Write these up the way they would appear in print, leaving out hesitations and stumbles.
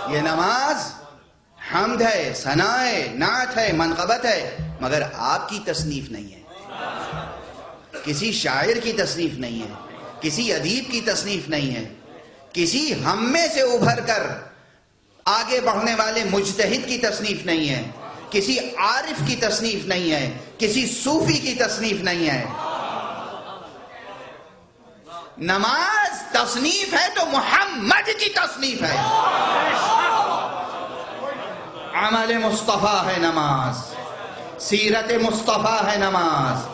یہ نماز حمد ہے، ثنا ہے، نعت ہے، منقبت ہے، مگر آپ کی تصنیف نہیں ہے، کسی شاعر کی تصنیف نہیں ہے، کسی ادیب کی تصنیف نہیں ہے، کسی ہم میں سے ابھر کر آگے بڑھنے والے مجتہد کی تصنیف نہیں ہے، کسی عارف کی تصنیف نہیں ہے، کسی صوفی کی تصنیف نہیں ہے۔ نماز تصنیف ہے تو محمد کی تصنیف ہے۔ عمل مصطفیٰ ہے نماز، سیرت مصطفیٰ ہے نماز۔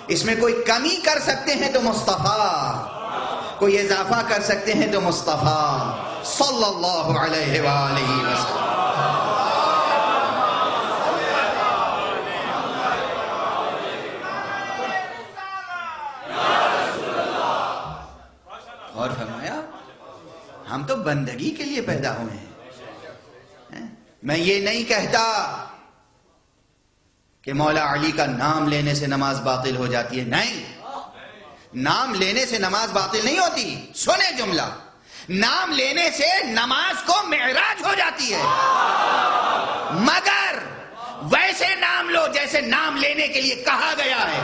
اس میں کوئی کمی کر سکتے ہیں تو مصطفیٰ، کوئی اضافہ کر سکتے ہیں تو مصطفیٰ صلی اللہ علیہ وآلہ وسلم۔ اور فرمایا ہم تو بندگی کے لیے پیدا ہوئے ہیں۔ میں یہ نہیں کہتا کہ مولا علی کا نام لینے سے نماز باطل ہو جاتی ہے، نہیں، نام لینے سے نماز باطل نہیں ہوتی۔ سنیں جملہ، نام لینے سے نماز کو معراج ہو جاتی ہے، مگر ویسے نام لو جیسے نام لینے کے لیے کہا گیا ہے۔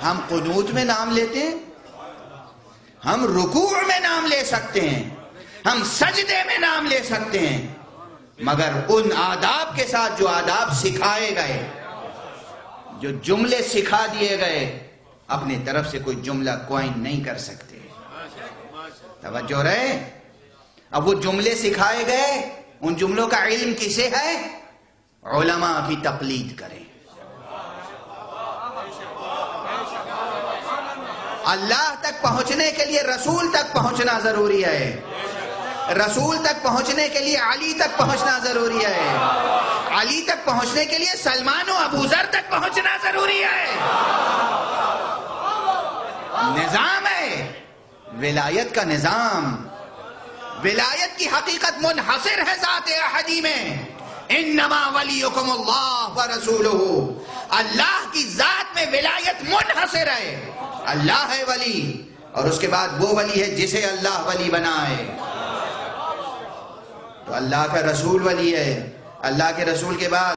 ہم قنوت میں نام لیتے ہیں، ہم رکوع میں نام لے سکتے ہیں، ہم سجدے میں نام لے سکتے ہیں، مگر ان آداب کے ساتھ جو آداب سکھائے گئے، جو جملے سکھا دیے گئے، اپنی طرف سے کوئی جملہ کوائن نہیں کر سکتے۔ توجہ رہے، اب وہ جملے سکھائے گئے، ان جملوں کا علم کسے ہے؟ علماء کی تقلید کریں۔ اللہ تک پہنچنے کے لیے رسول تک پہنچنا ضروری ہے، رسول تک پہنچنے کے لیے علی تک پہنچنا ضروری ہے، علی تک پہنچنے کے لیے سلمان و ابو ذر تک پہنچنا ضروری ہے۔ نظام ہے ولایت کا نظام، ولایت کی حقیقت منحصر ہے ذات احدی میں۔ انما ولیکم اللہ ورسولہ، اللہ کی ذات میں ولایت منحصر ہے۔ اللہ ہے ولی، اور اس کے بعد وہ ولی ہے جسے اللہ ولی بنائے۔ تو اللہ کا رسول ولی ہے، اللہ کے رسول کے بعد